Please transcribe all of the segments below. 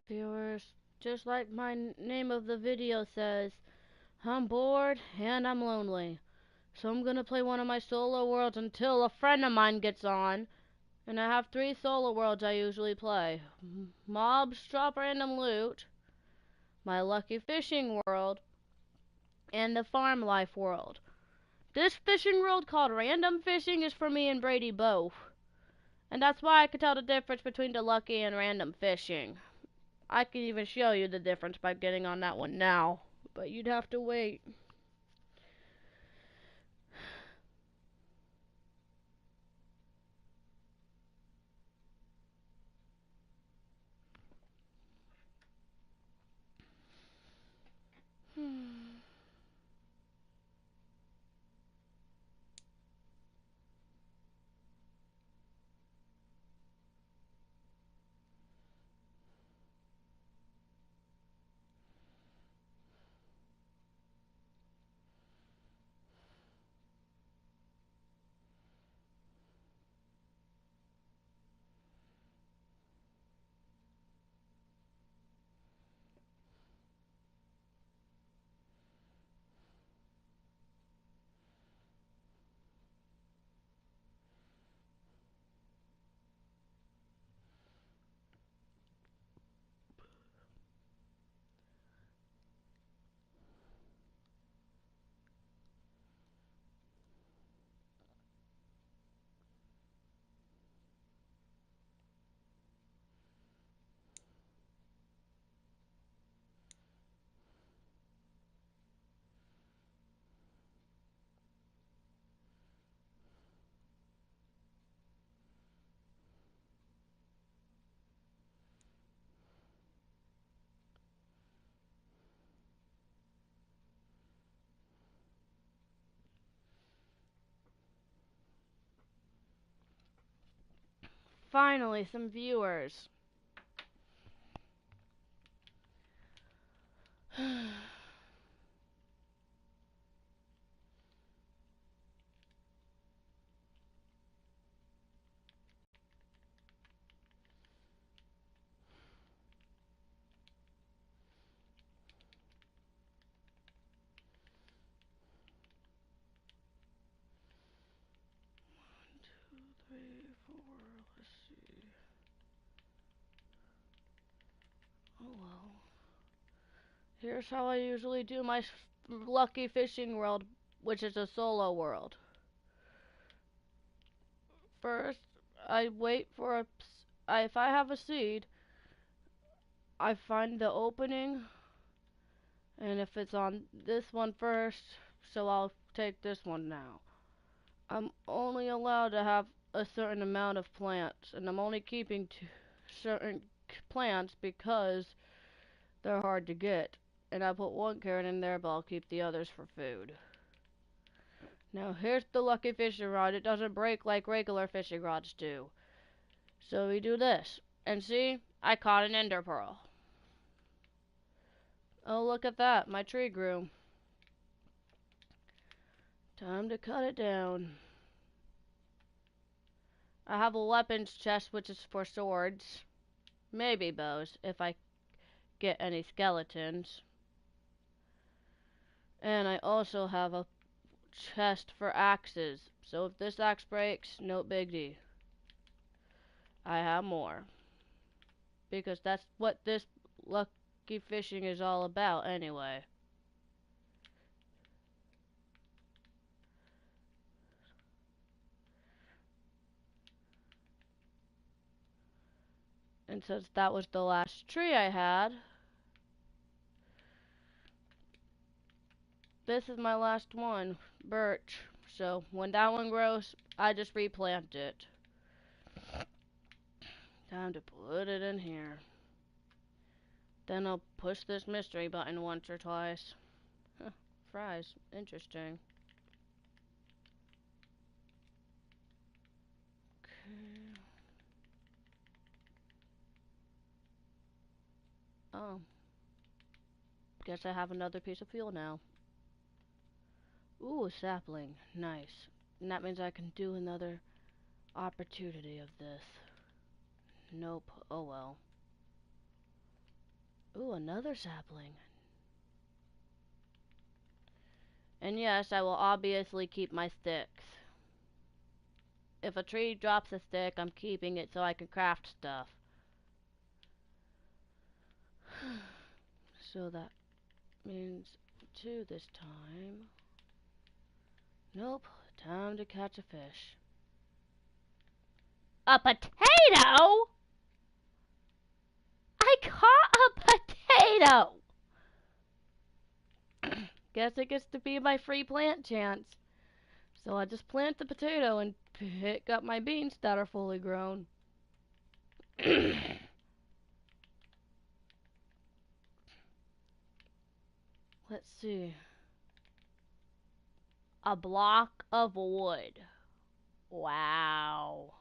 Viewers, just like my name of the video says, I'm bored and I'm lonely. So I'm gonna play one of my solo worlds until a friend of mine gets on. And I have 3 solo worlds I usually play. Mobs drop random loot, my lucky fishing world, and the farm life world. This fishing world called random fishing is for me and Brady both. And that's why I can tell the difference between the lucky and random fishing. I can even show you the difference by getting on that one now, but you'd have to wait. Finally, some viewers. Three, four, let's see. Oh well. Here's how I usually do my lucky fishing world, which is a solo world. First, I wait for if I have a seed, I find the opening, and if it's on this one first, so I'll take this one now. I'm only allowed to have a certain amount of plants, and I'm only keeping certain plants because they're hard to get. And I put 1 carrot in there, but I'll keep the others for food. Now here's the lucky fishing rod. It doesn't break like regular fishing rods do. So we do this. And see, I caught an ender pearl. Oh, look at that. My tree grew. Time to cut it down. I have a weapons chest, which is for swords. Maybe bows, if I get any skeletons. And I also have a chest for axes. So if this axe breaks, no biggie. I have more. Because that's what this lucky fishing is all about anyway. And since that was the last tree I had, this is my last one, birch. So when that one grows, I just replant it. Time to put it in here. Then I'll push this mystery button once or twice. Huh, fries. Interesting. Okay. Oh. Guess I have another piece of fuel now. Ooh, a sapling. Nice. And that means I can do another opportunity of this. Nope. Oh well. another sapling. And yes, I will obviously keep my sticks. If a tree drops a stick, I'm keeping it so I can craft stuff. So that means 2 this time. Nope, time to catch a fish. A potato? I caught a potato! Guess it gets to be my free plant chance. So I just plant the potato and pick up my beans that are fully grown. Let's see. A block of wood. Wow.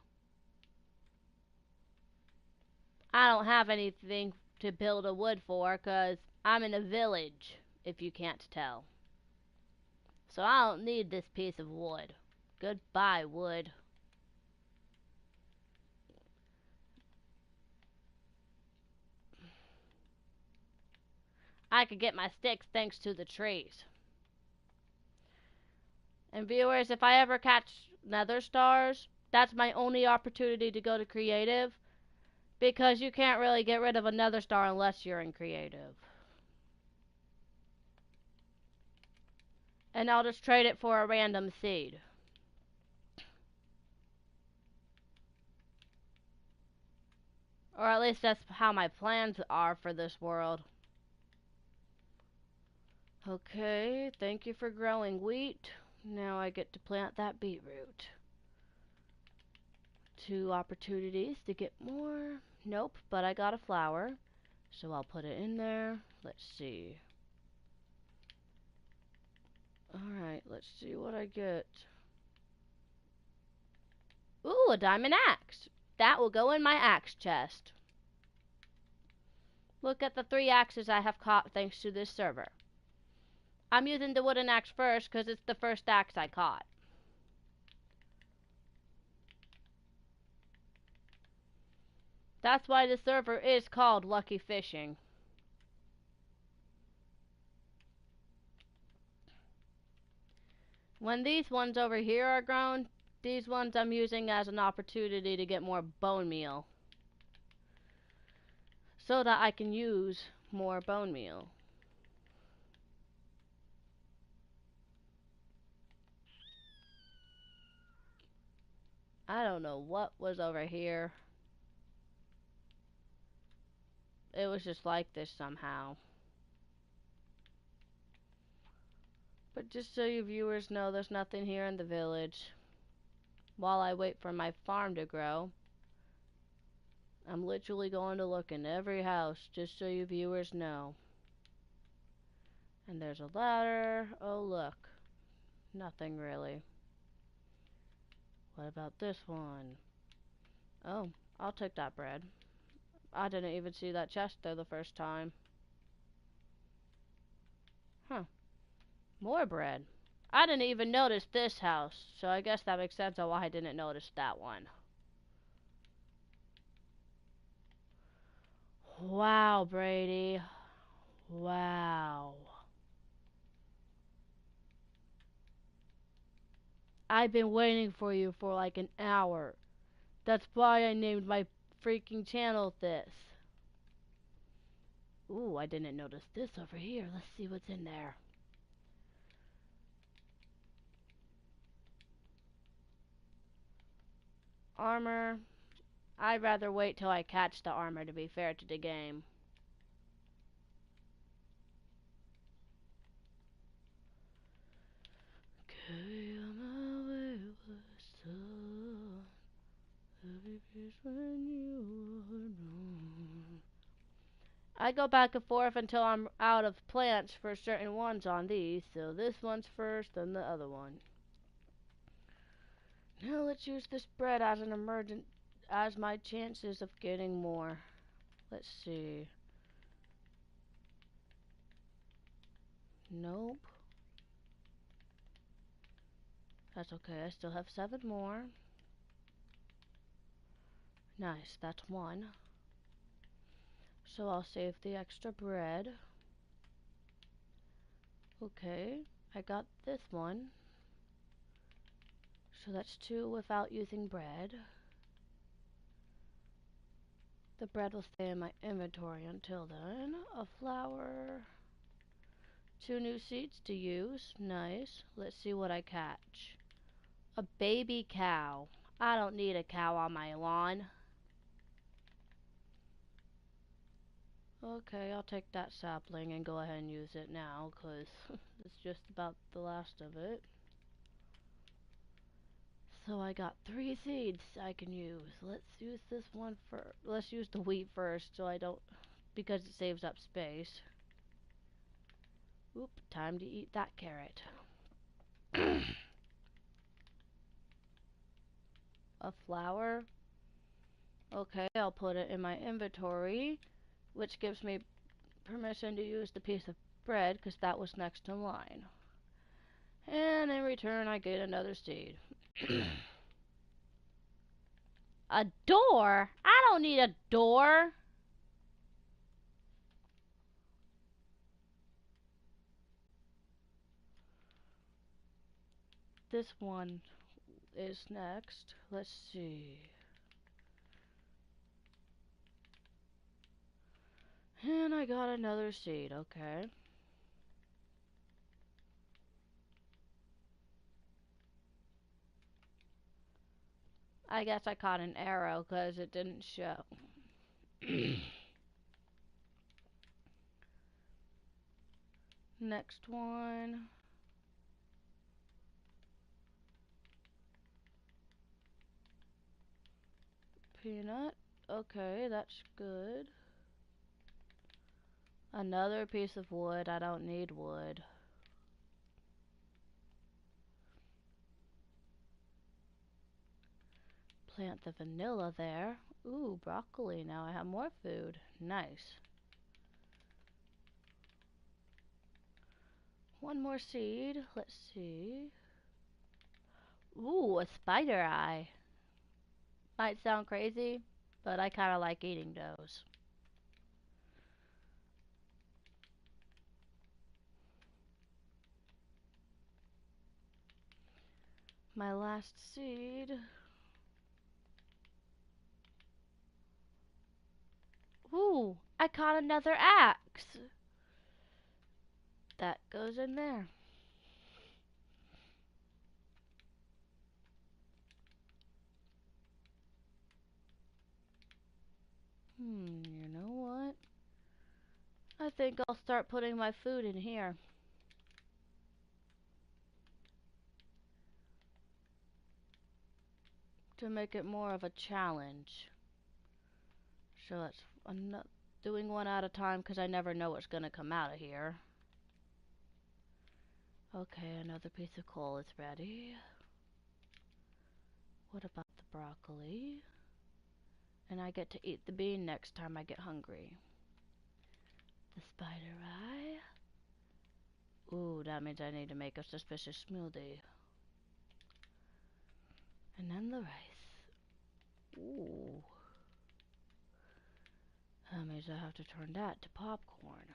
I don't have anything to build a wood for because I'm in a village, if you can't tell. So I don't need this piece of wood. Goodbye, wood. I could get my sticks thanks to the trees. And viewers, if I ever catch nether stars, that's my only opportunity to go to creative. Because you can't really get rid of a nether star unless you're in creative. And I'll just trade it for a random seed. Or at least that's how my plans are for this world. Okay, thank you for growing wheat. Now I get to plant that beetroot. 2 opportunities to get more. Nope, but I got a flower. So I'll put it in there. Let's see. Alright, let's see what I get. Ooh, a diamond axe. That will go in my axe chest. Look at the 3 axes I have caught thanks to this server. I'm using the wooden axe first because it's the first axe I caught. That's why the server is called Lucky Fishing. When these ones over here are grown, these ones I'm using as an opportunity to get more bone meal. So that I can use more bone meal. I don't know what was over here. It was just like this somehow. But just so you viewers know, there's nothing here in the village. While I wait for my farm to grow, I'm literally going to look in every house, just so you viewers know. And there's a ladder. Oh, look. Nothing really. What about this one? Oh, I'll take that bread. I didn't even see that chest there the first time. Huh. More bread. I didn't even notice this house, so I guess that makes sense on why I didn't notice that one. Wow, Brady. Wow. I've been waiting for you for like an hour. That's why I named my freaking channel this. Ooh, I didn't notice this over here. Let's see what's in there. Armor. I'd rather wait till I catch the armor to be fair to the game. Okay, on my way was sun. Every place when you were gone. I go back and forth until I'm out of plants for certain ones on these, so this one's first, then the other one. Now let's use this bread as an emergent, as my chances of getting more. Let's see. Nope. That's okay, I still have 7 more. Nice, that's 1. So I'll save the extra bread. Okay, I got this one. So that's 2 without using bread. The bread will stay in my inventory until then. A flower. 2 new seeds to use. Nice. Let's see what I catch. A baby cow. I don't need a cow on my lawn. Okay, I'll take that sapling and go ahead and use it now, because it's just about the last of it. So I got 3 seeds I can use. Let's use this one for. Let's use the wheat first, so I don't, because it saves up space. Oop! Time to eat that carrot. A flower. Okay, I'll put it in my inventory, which gives me permission to use the piece of bread, because that was next in line. And in return, I get another seed. A door? I don't need a door. This one is next. Let's see. And I got another seed, okay. I guess I caught an arrow because it didn't show. Next one. Peanut. Okay, that's good. Another piece of wood. I don't need wood. Plant the vanilla there. Ooh, broccoli. Now I have more food. Nice. One more seed. Let's see. Ooh, a spider eye. Might sound crazy, but I kind of like eating those. My last seed. Ooh, I caught another axe. That goes in there. You know what? I think I'll start putting my food in here. To make it more of a challenge. So I'm not doing one at a time because I never know what's gonna come out of here. Okay, another piece of coal is ready. What about the broccoli? And I get to eat the bean next time I get hungry. The spider eye. Ooh, that means I need to make a suspicious smoothie. And then the rice. Ooh. That means I have to turn that to popcorn.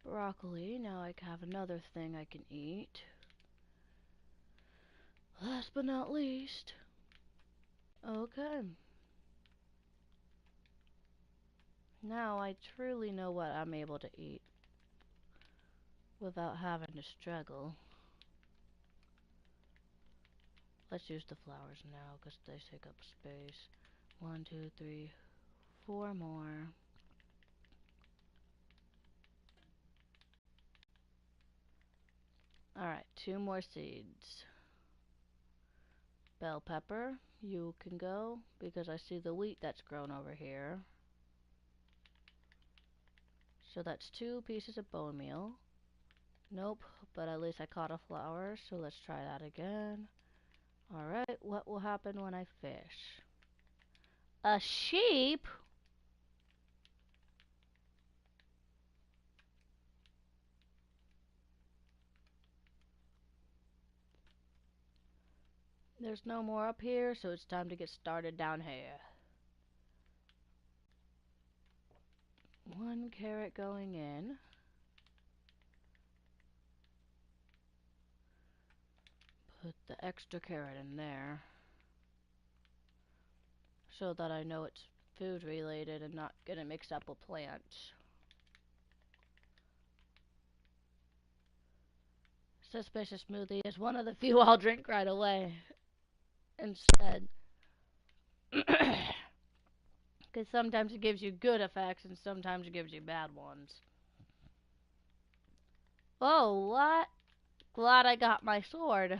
Broccoli, now I have another thing I can eat. Last but not least. Okay. Now I truly know what I'm able to eat without having to struggle. Let's use the flowers now because they take up space. 1, 2, 3, 4 more. Alright, 2 more seeds. Bell pepper, you can go because I see the wheat that's grown over here. So that's 2 pieces of bone meal. Nope, but at least I caught a flower, so let's try that again. Alright, what will happen when I fish? A sheep? There's no more up here, so it's time to get started down here. 1 carrot going in. Put the extra carrot in there so that I know it's food related and not gonna mix up with plants. Suspicious smoothie is one of the few I'll drink right away instead. Because sometimes it gives you good effects and sometimes it gives you bad ones. Oh, what? Glad I got my sword.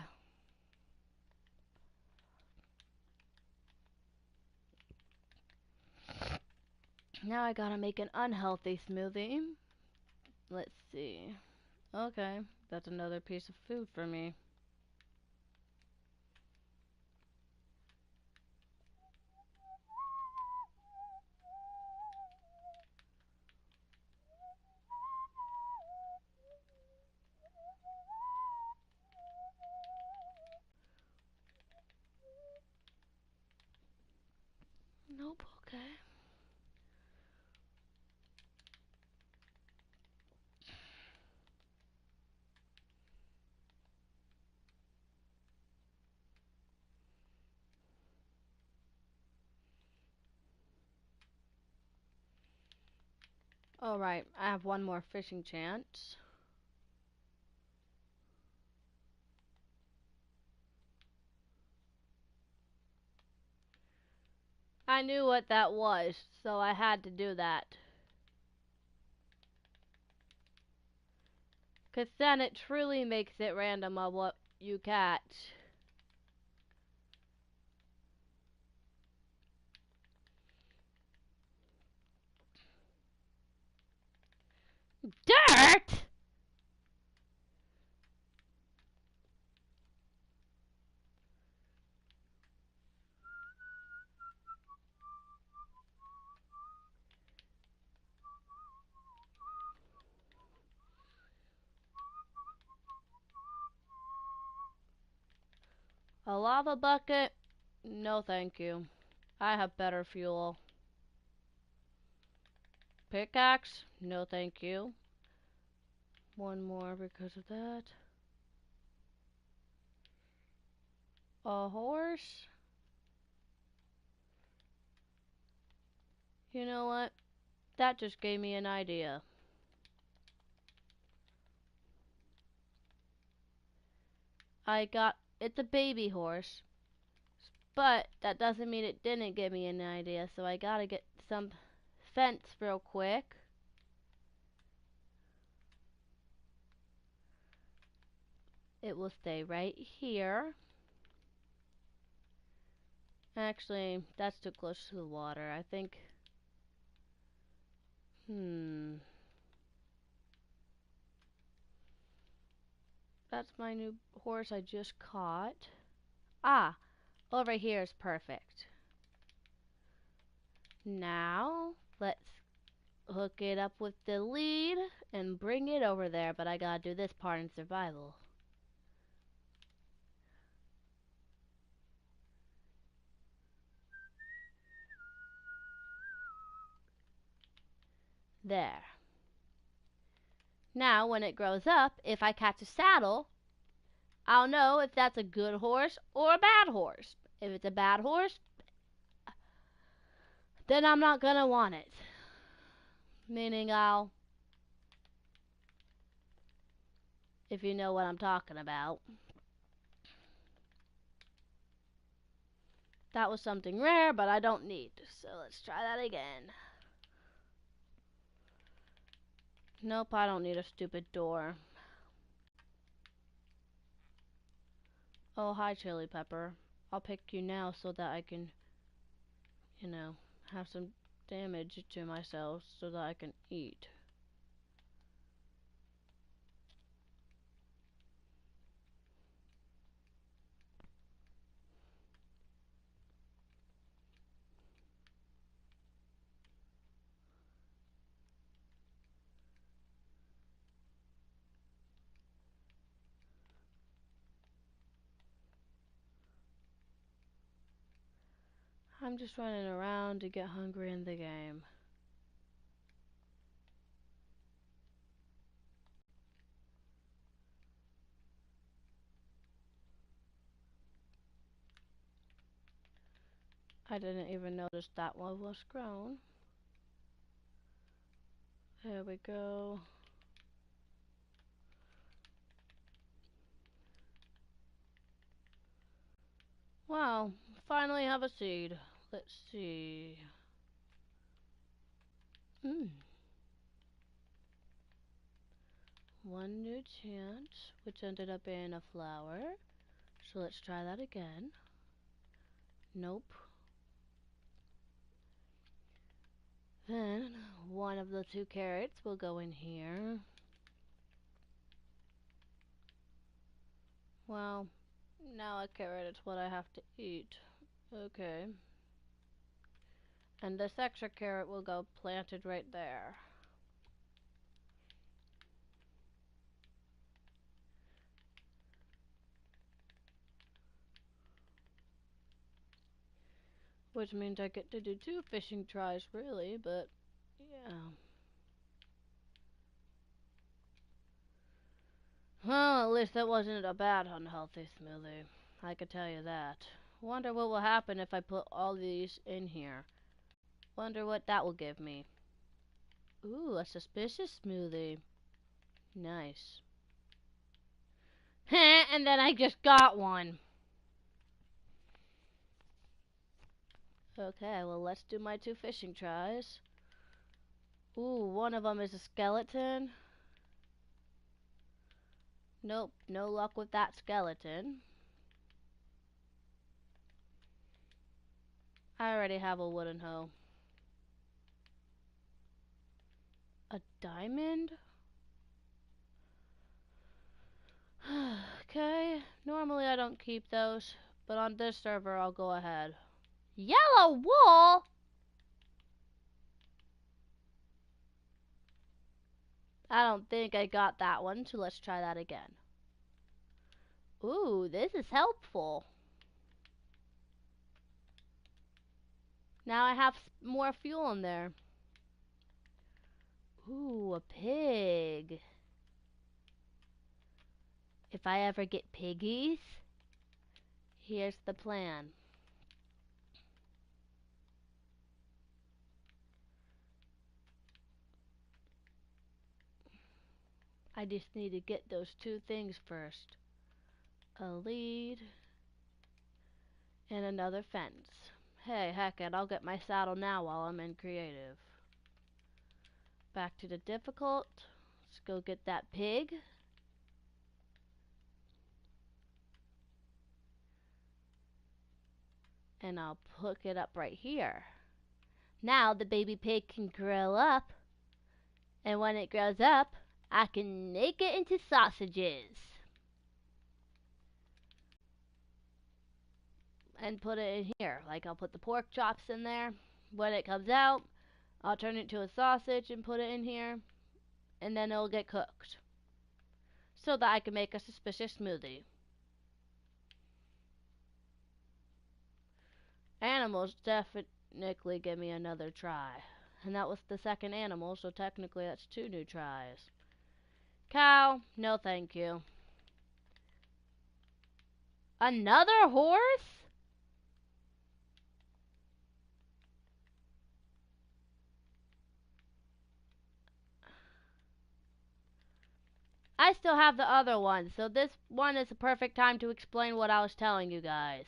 Now I gotta make an unhealthy smoothie. Let's see. Okay, that's another piece of food for me. Nope, okay. Alright, I have one more fishing chance. I knew what that was, so I had to do that. 'Cause then it truly makes it random of what you catch. Dirt?! A lava bucket? No thank you. I have better fuel. Pickaxe? No thank you. One more because of that. A horse? You know what? That just gave me an idea. It's a baby horse. But that doesn't mean it didn't give me an idea, so I gotta get some fence real quick. It will stay right here. Actually, that's too close to the water. I think... That's my new horse I just caught. Ah, over here is perfect. Now, let's hook it up with the lead and bring it over there, but I gotta do this part in survival. There. Now, when it grows up, if I catch a saddle, I'll know if that's a good horse or a bad horse. If it's a bad horse, then I'm not gonna want it. Meaning if you know what I'm talking about. That was something rare, but I don't need. So let's try that again. Nope, I don't need a stupid door. Oh, hi, Chili Pepper. I'll pick you now so that I can, have some damage to myself so that I can eat. I'm just running around to get hungry in the game. I didn't even notice that one was grown. There we go. Wow, finally have a seed. Let's see. Hmm. One new chance, which ended up being a flower. So let's try that again. Nope. Then one of the 2 carrots will go in here. Well, now a carrot is what I have to eat. Okay. And this extra carrot will go planted right there. Which means I get to do 2 fishing tries, really, but yeah. Well, at least that wasn't a bad unhealthy smoothie. I could tell you that. Wonder what will happen if I put all these in here. Wonder what that will give me. Ooh, a suspicious smoothie. Nice. And then I just got one. Okay, well, let's do my 2 fishing tries. Ooh, one of them is a skeleton. Nope, no luck with that skeleton. I already have a wooden hoe. A diamond? Okay, normally I don't keep those, but on this server I'll go ahead. Yellow wool? I don't think I got that one, so let's try that again. Ooh, this is helpful. Now I have more fuel in there. Ooh, a pig. If I ever get piggies, here's the plan. I just need to get those 2 things first. A lead and another fence. Hey, heck it, I'll get my saddle now while I'm in creative. Back to the difficult. Let's go get that pig. And I'll hook it up right here. Now the baby pig can grow up. And when it grows up, I can make it into sausages. And put it in here. Like I'll put the pork chops in there. When it comes out, I'll turn it into a sausage and put it in here. And then it'll get cooked. So that I can make a suspicious smoothie. Animals definitely give me another try. And that was the second animal, so technically that's 2 new tries. Cow, no thank you. Another horse? I still have the other one, so this one is the perfect time to explain what I was telling you guys.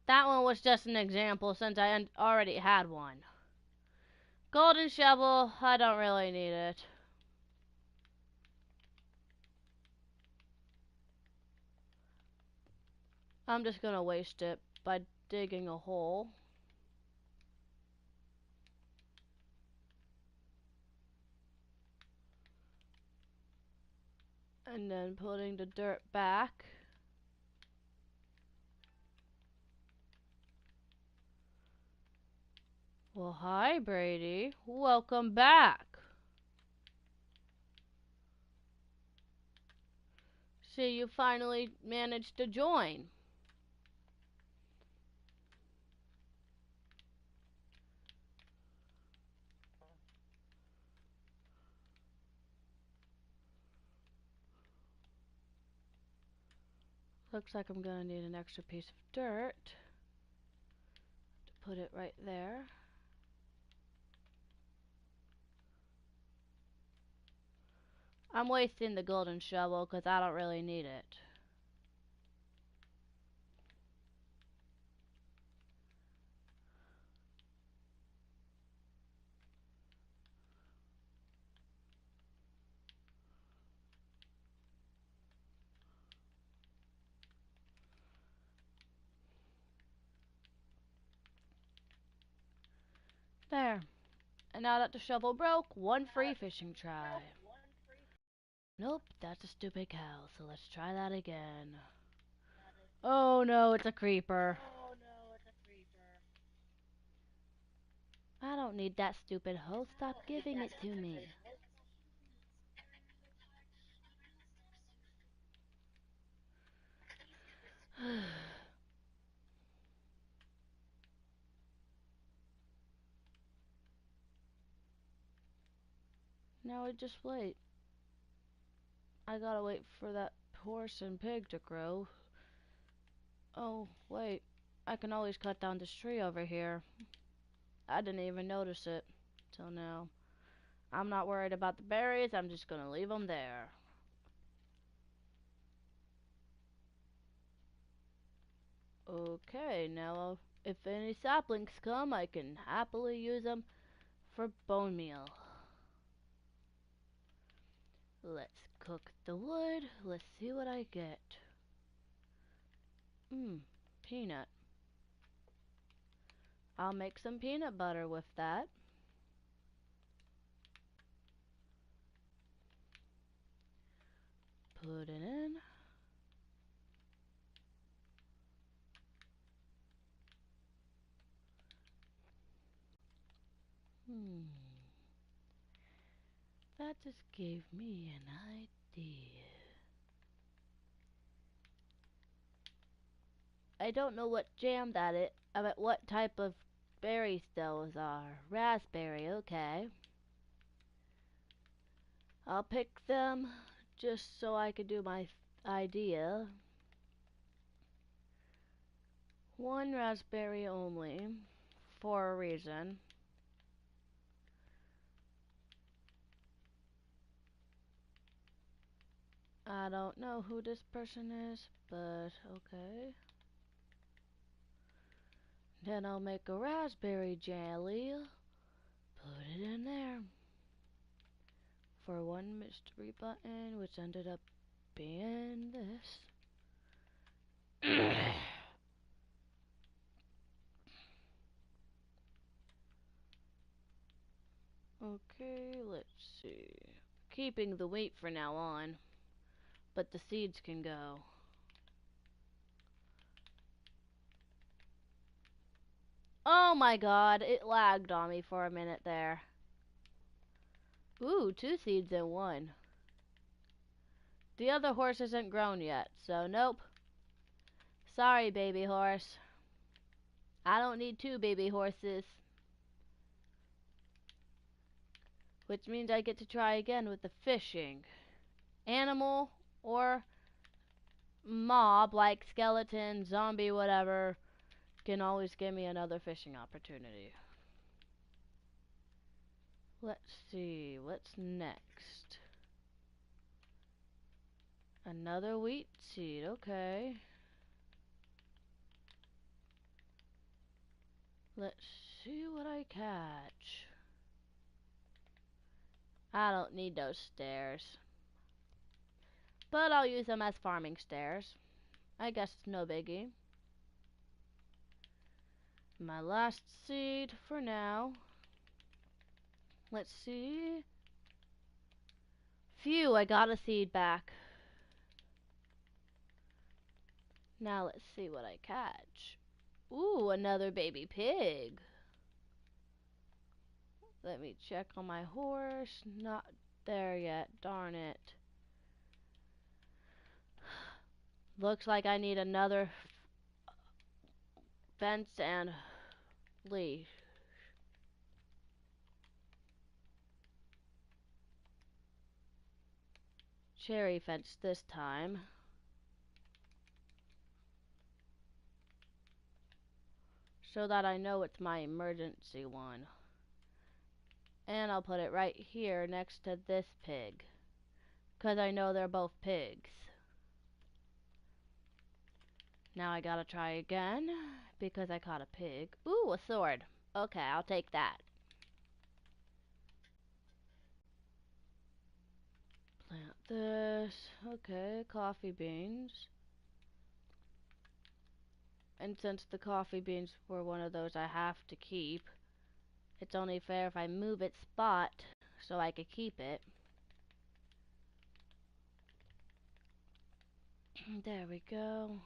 That one was just an example since I already had one. Golden shovel, I don't really need it. I'm just gonna waste it by digging a hole. And then putting the dirt back. Well, hi, Brady. Welcome back. See, you finally managed to join. Looks like I'm gonna need an extra piece of dirt to put it right there. I'm wasting the golden shovel because I don't really need it. There. And now that the shovel broke, one free fishing try. Nope, that's a stupid cow, so let's try that again. Oh no, it's a creeper. I don't need that stupid hoe. Stop giving it to me. Now I just wait. I gotta wait for that horse and pig to grow. Oh, wait. I can always cut down this tree over here. I didn't even notice it till now. I'm not worried about the berries. I'm just gonna leave them there. Okay, now if any saplings come, I can happily use them for bone meal. Let's cook the wood. Let's see what I get. Peanut. I'll make some peanut butter with that. Put it in. That just gave me an idea. I don't know what jam that is. About what type of berries those are. Raspberry, okay. I'll pick them just so I can do my idea. One raspberry only, for a reason. I don't know who this person is, but okay. Then I'll make a raspberry jelly. Put it in there. For one mystery button, which ended up being this. Okay, let's see. Keeping the wheat for now on, but the seeds can go. Oh my god, it lagged on me for a minute there. Ooh, 2 seeds in one. The other horse isn't grown yet, so nope. Sorry, baby horse. I don't need 2 baby horses. Which means I get to try again with the fishing. Animal or mob, like skeleton, zombie, whatever, can always give me another fishing opportunity. Let's see, what's next? Another wheat seed, okay. Let's see what I catch. I don't need those stairs. But I'll use them as farming stairs. I guess it's no biggie. My last seed for now. Let's see. Phew, I got a seed back. Now let's see what I catch. Ooh, another baby pig. Let me check on my horse. Not there yet, darn it. Looks like I need another fence and leash. Cherry fence this time. so that I know it's my emergency one. And I'll put it right here next to this pig, because I know they're both pigs. Now I gotta try again, because I caught a pig. Ooh, a sword. Okay, I'll take that. Plant this. Okay, coffee beans. And since the coffee beans were one of those I have to keep, it's only fair if I move its spot so I could keep it. There we go.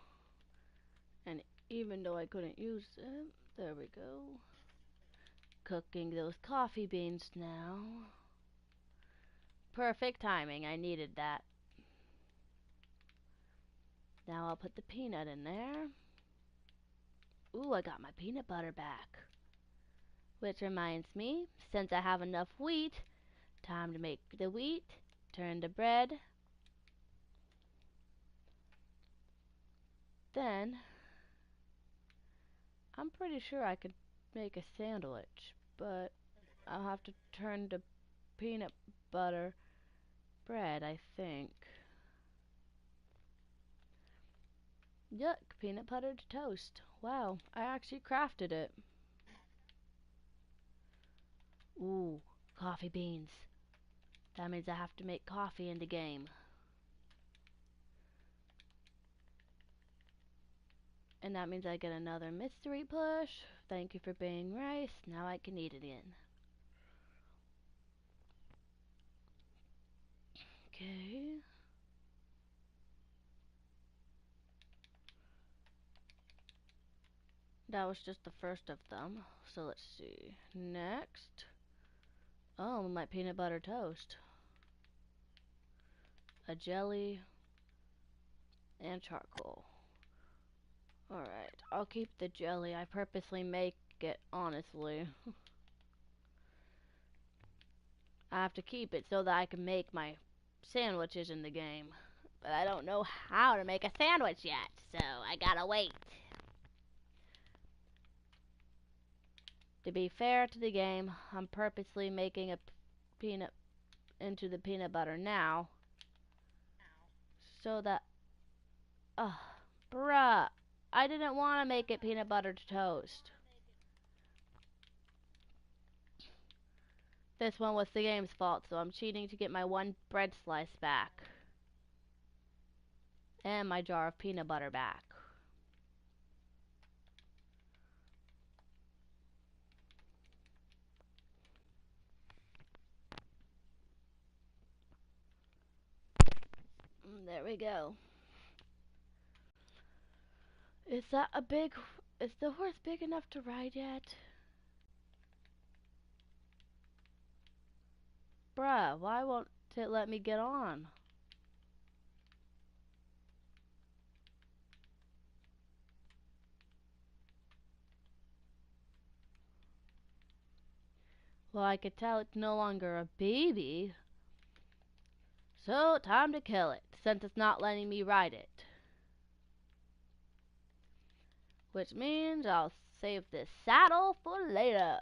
And even though I couldn't use them, there we go. Cooking those coffee beans now. Perfect timing, I needed that. Now I'll put the peanut in there. Ooh, I got my peanut butter back. Which reminds me, since I have enough wheat, time to make the wheat, turn to bread. Then, I'm pretty sure I could make a sandwich, but I'll have to turn to peanut butter bread, I think. Yuck, peanut buttered toast. Wow, I actually crafted it. Ooh, coffee beans. That means I have to make coffee in the game. And that means I get another mystery push. Thank you for being rice. Now I can eat it in. Okay. That was just the first of them. So let's see. Next. Oh, my peanut butter toast. A jelly. And charcoal. Alright, I'll keep the jelly. I purposely make it, honestly. I have to keep it so that I can make my sandwiches in the game. But I don't know how to make a sandwich yet, so I gotta wait. To be fair to the game, I'm purposely making a peanut into the peanut butter now. So that... bruh. I didn't want to make it peanut butter toast. This one was the game's fault, so I'm cheating to get my one bread slice back. And my jar of peanut butter back. There we go. Is the horse big enough to ride yet? Bruh, why won't it let me get on? Well, I could tell it's no longer a baby. So, time to kill it, since it's not letting me ride it. Which means I'll save this saddle for later.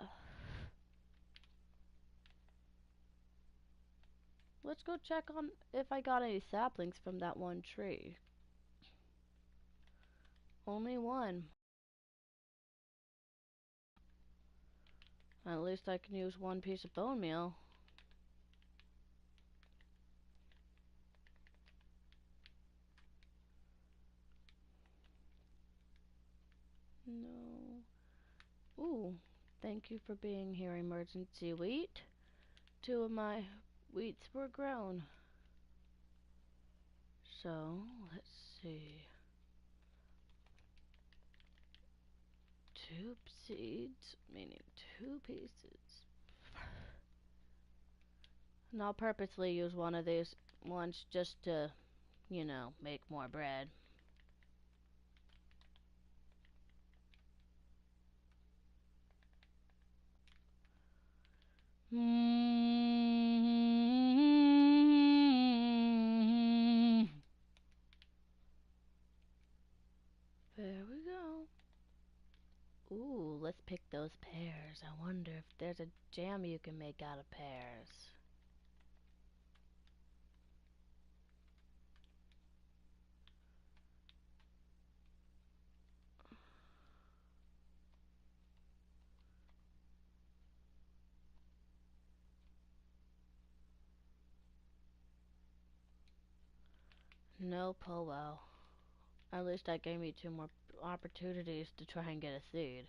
Let's go check on if I got any saplings from that one tree. Only one. At least I can use one piece of bone meal. No. Ooh, thank you for being here, emergency wheat. 2 of my wheats were grown. So, let's see. 2 seeds, meaning 2 pieces. And I'll purposely use one of these ones just to, you know, make more bread. There we go. Ooh, let's pick those pears. I wonder if there's a jam you can make out of pears. Nope, oh well. At least that gave me 2 more opportunities to try and get a seed.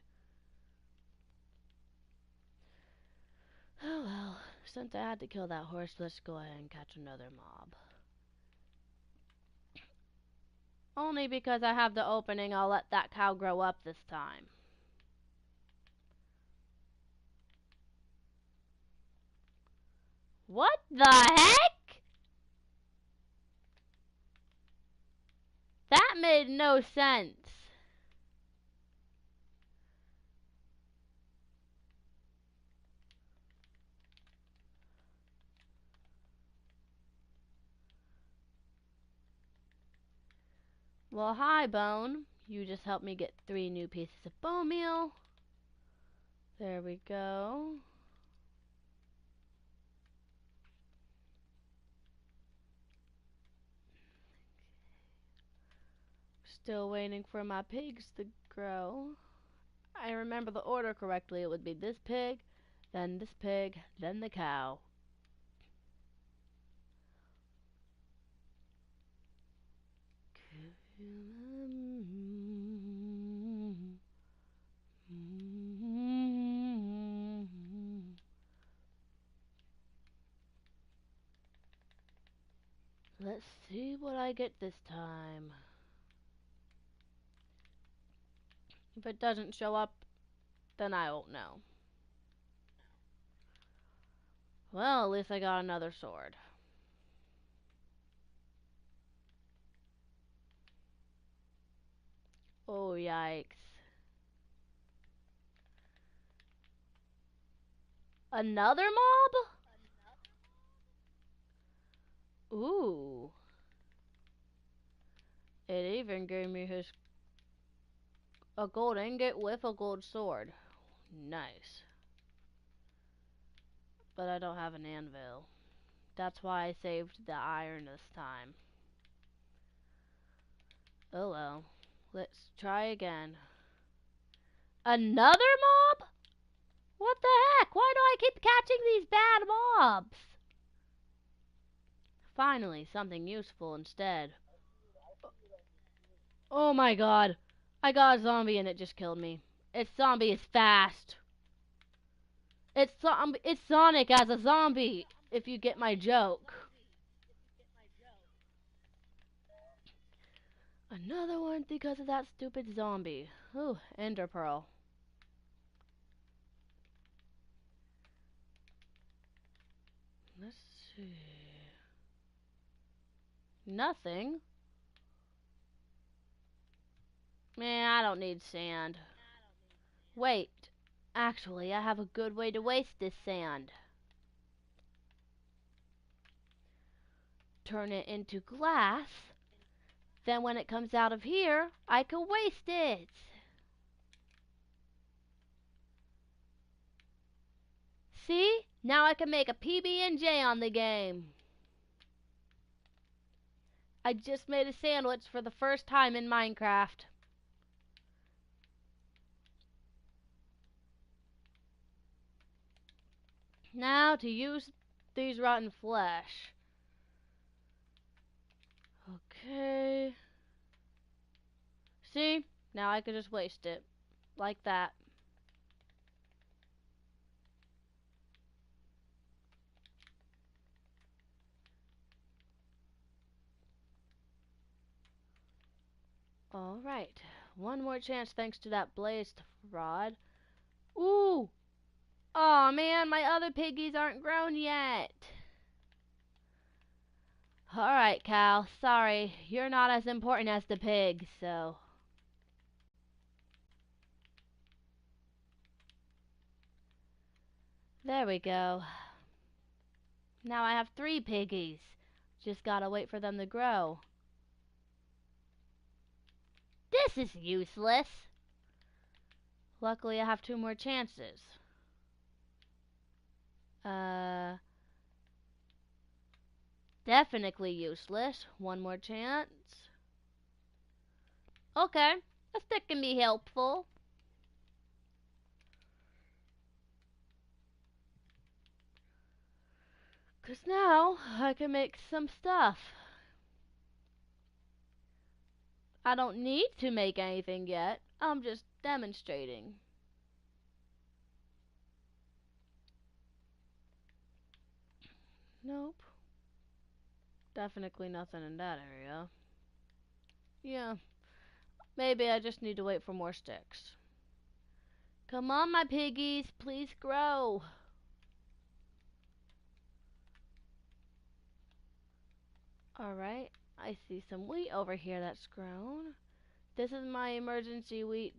Oh well, since I had to kill that horse, let's go ahead and catch another mob. Only because I have the opening, I'll let that cow grow up this time. What the heck? That made no sense. Well, hi, Bone. You just helped me get 3 new pieces of bone meal. There we go. Still waiting for my pigs to grow. I remember the order correctly. It would be this pig, then the cow. Let's see what I get this time. If it doesn't show up, then I don't know. Well, at least I got another sword. Oh, yikes. Another mob? Ooh. It even gave me a gold ingot with a gold sword. Nice. But I don't have an anvil. That's why I saved the iron this time. Oh well. Let's try again. Another mob? What the heck? Why do I keep catching these bad mobs? Finally, something useful instead. Oh my god. I got a zombie and it just killed me. Its zombie is fast. It's Sonic as a zombie, if you get my joke. Another one because of that stupid zombie. Ooh, Ender Pearl. Let's see. Nothing? Man, I don't need sand. Wait. Actually, I have a good way to waste this sand. Turn it into glass. Then when it comes out of here, I can waste it. See? Now I can make a PB&J on the game. I just made a sandwich for the first time in Minecraft. Now to use these rotten flesh. Okay. See? Now I can just waste it. Like that. Alright. One more chance thanks to that blazed rod. Ooh! Aw, man, my other piggies aren't grown yet. Alright, Cal. Sorry, you're not as important as the pigs, so... There we go. Now I have 3 piggies. Just gotta wait for them to grow. This is useless. Luckily, I have 2 more chances. Definitely useless. 1 more chance. Okay, a stick can be helpful. Cause now I can make some stuff. I don't need to make anything yet. I'm just demonstrating. Nope. Definitely nothing in that area. Yeah, maybe I just need to wait for more sticks. Come on, my piggies, please grow. Alright, I see some wheat over here that's grown. This is my emergency wheat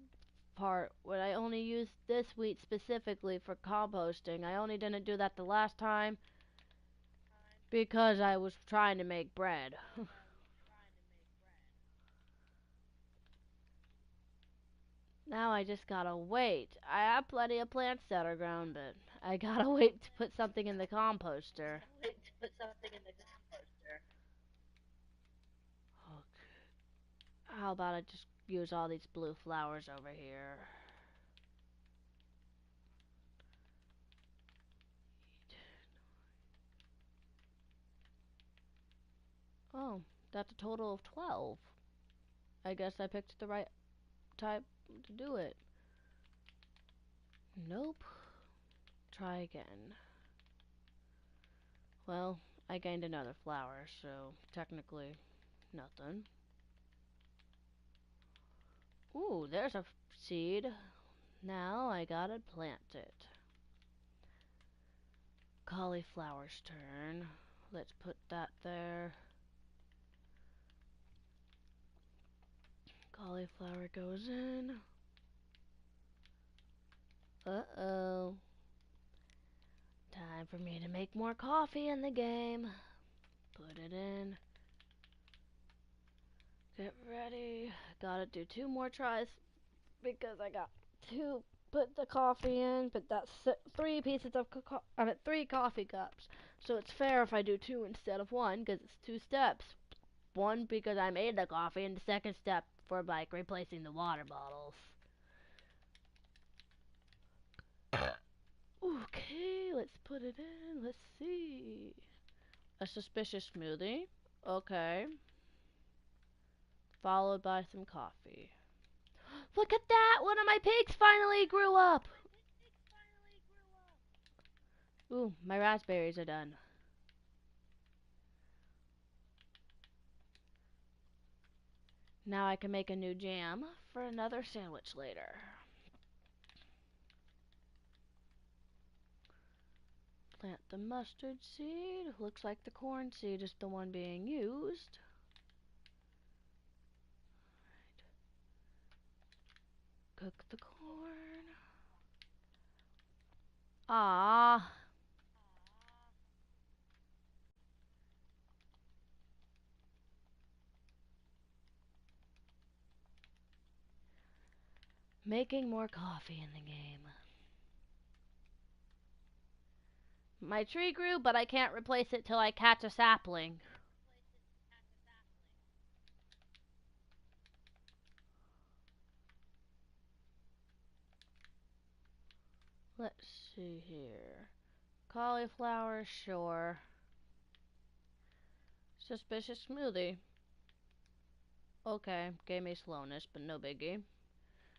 part, where I only use this wheat specifically for composting. I only didn't do that the last time because I was trying to make bread. Now I just gotta wait. I have plenty of plants that are grown, but I gotta wait to put something in the composter. Okay. How about I just use all these blue flowers over here? Oh, that's a total of 12. I guess I picked the right type to do it. Nope. Try again. Well, I gained another flower, so technically nothing. Ooh, there's a seed. Now I gotta plant it. Cauliflower's turn. Let's put that there. Cauliflower goes in. Uh-oh. Time for me to make more coffee in the game. Put it in. Get ready. Gotta do 2 more tries because I got to put the coffee in, but that's 3 pieces of 3 coffee cups. So it's fair if I do 2 instead of 1 because it's 2 steps. 1 because I made the coffee, and the second step for like replacing the water bottles. Okay, let's put it in. Let's see. A suspicious smoothie. Okay. Followed by some coffee. Look at that! One of my pigs finally grew up! Ooh, my raspberries are done. Now I can make a new jam for another sandwich later. Plant the mustard seed. Looks like the corn seed is the one being used. Cook the corn. Ah, making more coffee in the game. My tree grew, but I can't replace it till I catch a sapling. Let's see here. Cauliflower, sure. Suspicious smoothie. Okay, gave me slowness, but no biggie.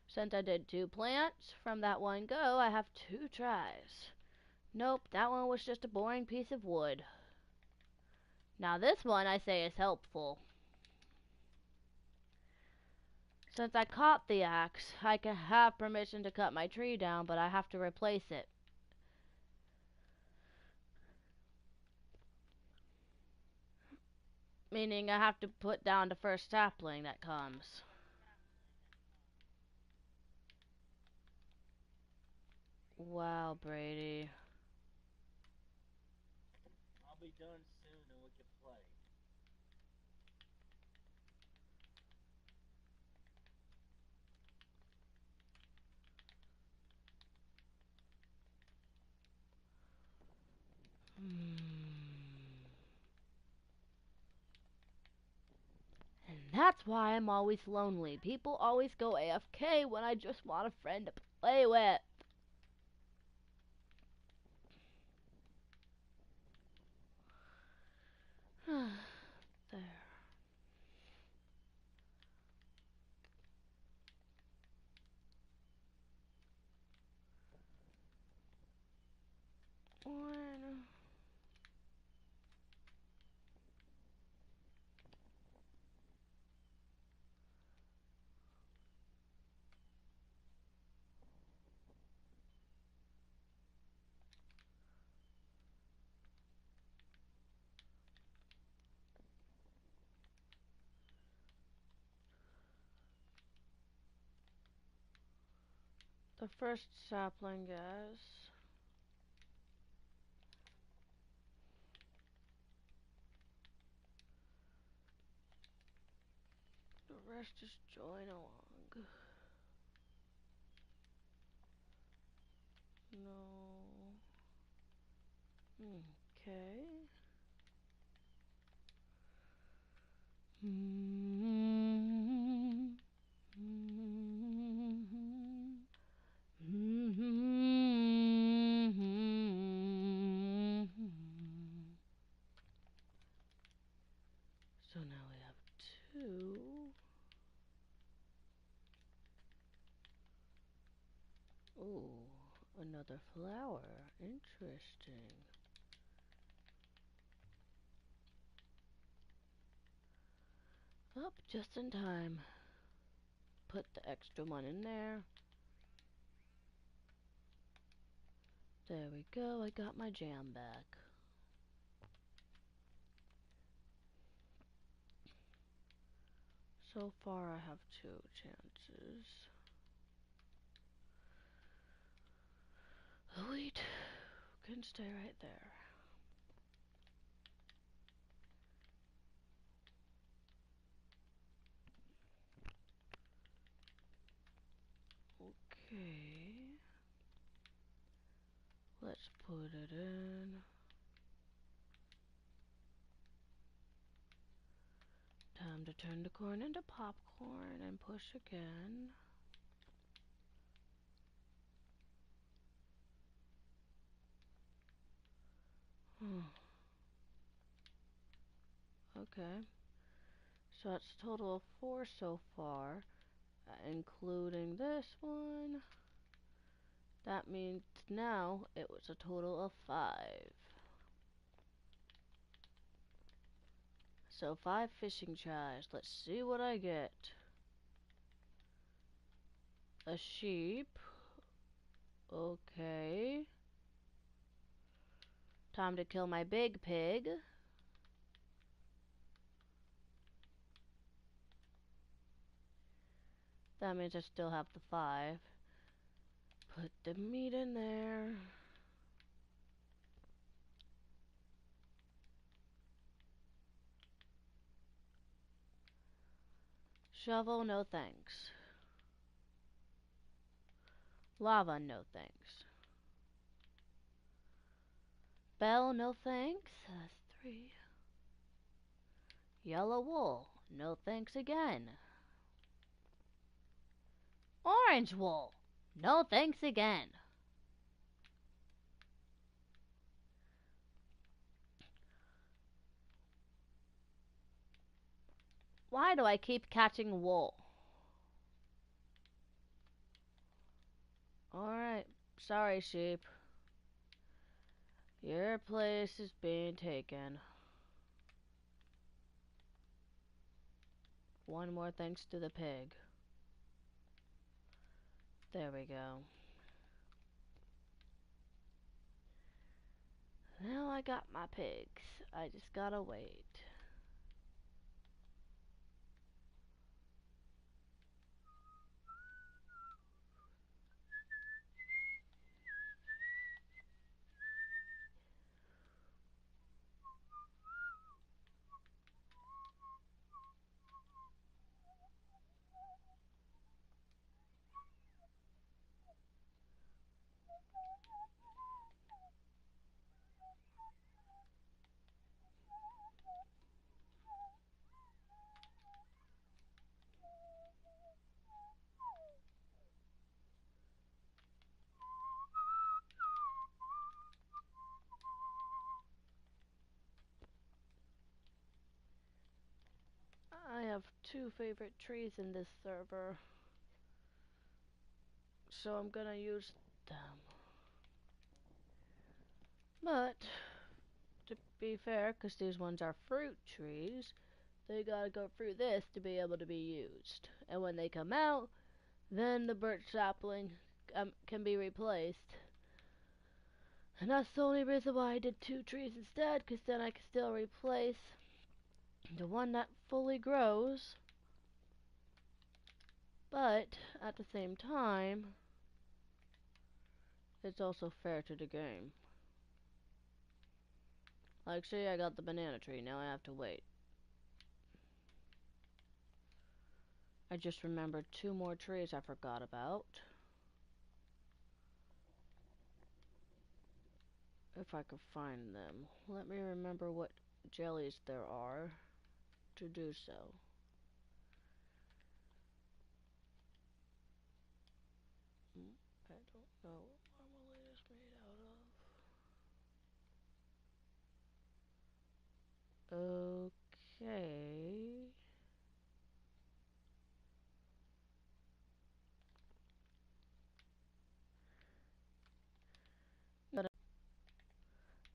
Since I did 2 plants from that one go, I have 2 tries. Nope, that one was just a boring piece of wood. Now this one I say is helpful. Since I caught the axe, I can have permission to cut my tree down, but I have to replace it. Meaning I have to put down the first sapling that comes. Wow, Brady. I'll be done soon and we can play. And that's why I'm always lonely. People always go AFK when I just want a friend to play with. There. One. The first sapling, guys. The rest just join along. No. Okay. So now we have two. Ooh, another flower. Interesting. Oh, just in time. Put the extra one in there. There we go, I got my jam back. So far I have 2 chances. Wheat can stay right there. Okay. Let's put it in. Time to turn the corn into popcorn and push again. Okay. So that's a total of 4 so far, including this one. That means now it was a total of 5. So 5 fishing tries. Let's see what I get. A sheep. Okay. Time to kill my big pig. That means I still have the 5. Put the meat in there. Shovel, no thanks. Lava, no thanks. Bell, no thanks. That's 3. Yellow wool, no thanks again. Orange wool, no thanks again. Why do I keep catching wool? Alright, sorry sheep. Your place is being taken. One more thanks to the pig. There we go. Now I got my pigs. I just gotta wait. 2 favorite trees in this server, so I'm gonna use them. But, to be fair, because these ones are fruit trees, they gotta go through this to be able to be used. And when they come out, then the birch sapling can be replaced. And that's the only reason why I did 2 trees instead, because then I can still replace the one that fully grows. But, at the same time, it's also fair to the game. Like, say I got the banana tree, now I have to wait. I just remembered 2 more trees I forgot about. If I could find them. Let me remember what jellies there are to do so. I don't know what marmalade is made out of. Okay.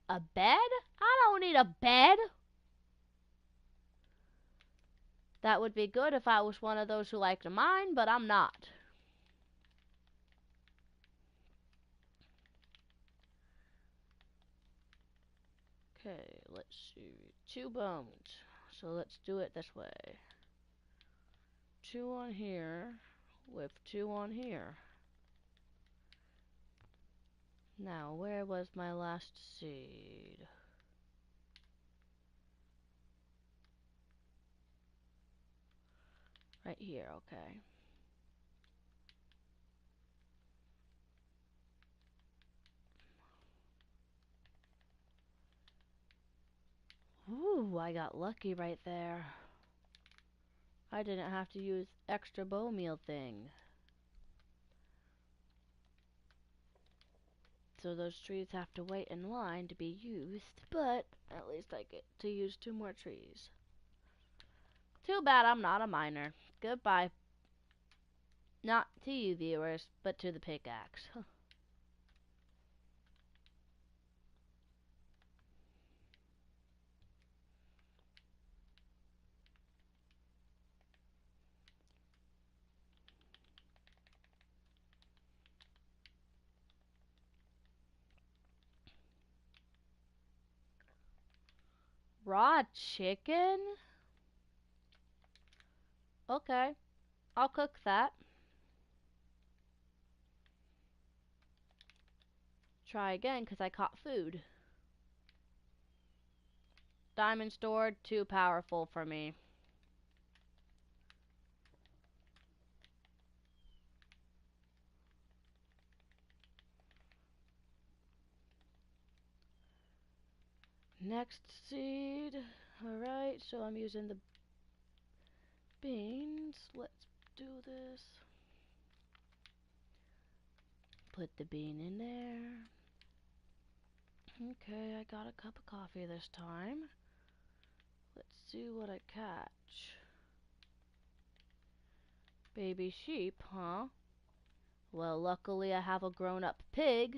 A bed? I don't need a bed. That would be good if I was one of those who like to mine, but I'm not. Okay, let's see. 2 bones. So let's do it this way. 2 on here with 2 on here. Now, where was my last seed? Right here, okay. Ooh, I got lucky right there. I didn't have to use extra bone meal thing. So those trees have to wait in line to be used, but at least I get to use 2 more trees. Too bad I'm not a miner. Goodbye. Not to you viewers, but to the pickaxe. Raw chicken? Okay, I'll cook that. Try again, because I caught food. Diamond stored, too powerful for me. Next seed. Alright, so I'm using the beans. Let's do this. Put the bean in there. Okay, I got a cup of coffee this time. Let's see what I catch. Baby sheep, huh? Well, luckily I have a grown-up pig.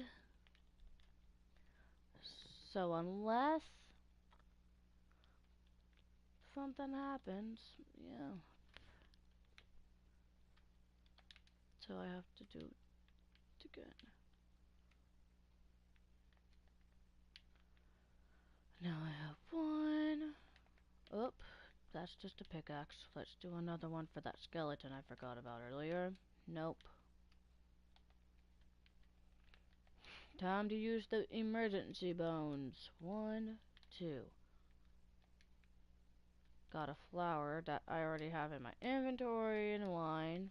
So unless something happens, yeah. So I have to do it again. Now I have 1. Oop, that's just a pickaxe. Let's do another one for that skeleton I forgot about earlier. Nope. Time to use the emergency bones. 1, 2. Got a flower that I already have in my inventory in a line.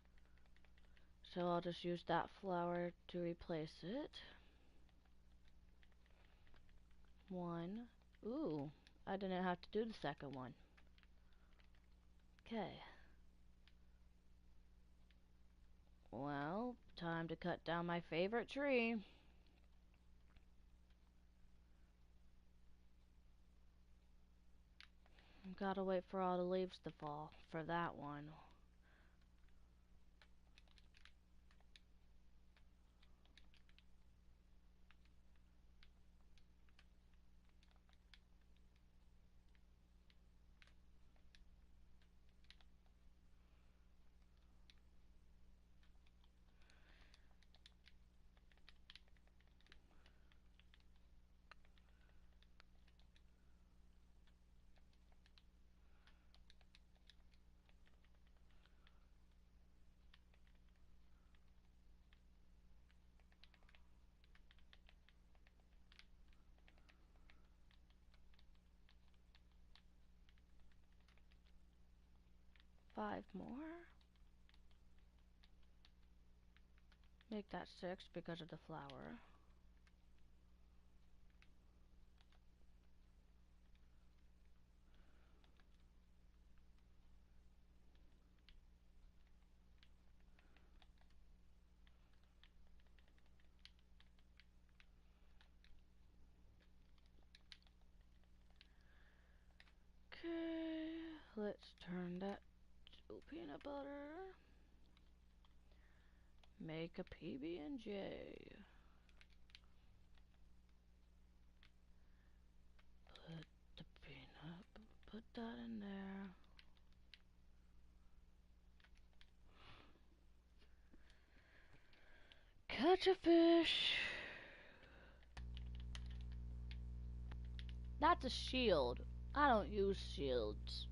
So I'll just use that flower to replace it. 1. Ooh, I didn't have to do the second one. Okay. Well, time to cut down my favorite tree. Gotta wait for all the leaves to fall for that one. Five more. Make that 6 because of the flower. Okay, let's turn that to peanut butter. Make a PB&J. Put the peanut, put that in there. Catch a fish. That's a shield. I don't use shields.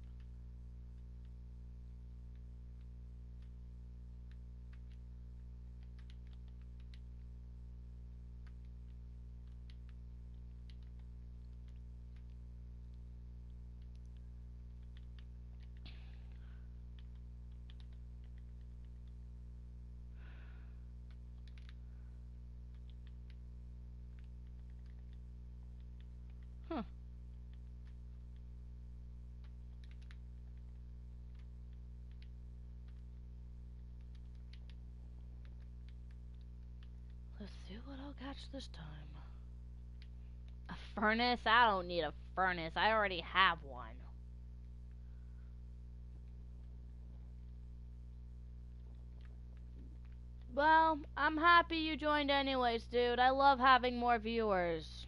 Huh. Let's see what I'll catch this time. A furnace? I don't need a furnace. I already have one. Well, I'm happy you joined anyways, dude. I love having more viewers.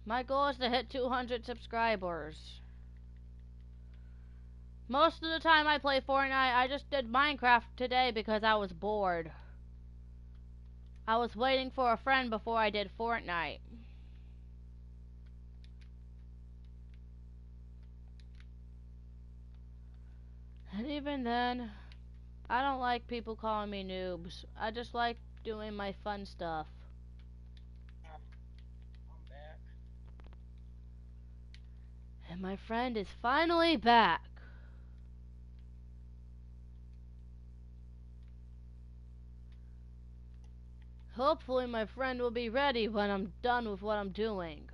My goal is to hit 200 subscribers. Most of the time I play Fortnite, I just did Minecraft today because I was bored. I was waiting for a friend before I did Fortnite. And even then, I don't like people calling me noobs. I just like doing my fun stuff. I'm back. And my friend is finally back. Hopefully my friend will be ready when I'm done with what I'm doing.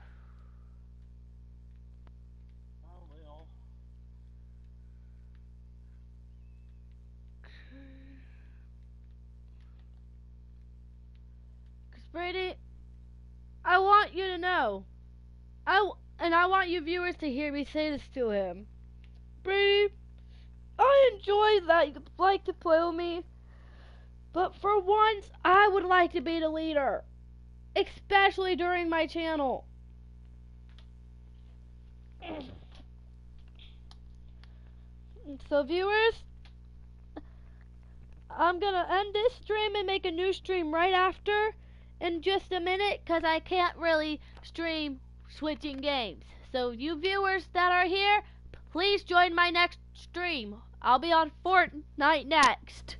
Oh well. Cause Brady, I want you to know, and I want you viewers to hear me say this to him. Brady, I enjoy that you like to play with me, but for once, I would like to be the leader, especially during my channel. So viewers, I'm gonna end this stream and make a new stream right after in just a minute, cause I can't really stream switching games. So you viewers that are here, please join my next stream. I'll be on Fortnite next.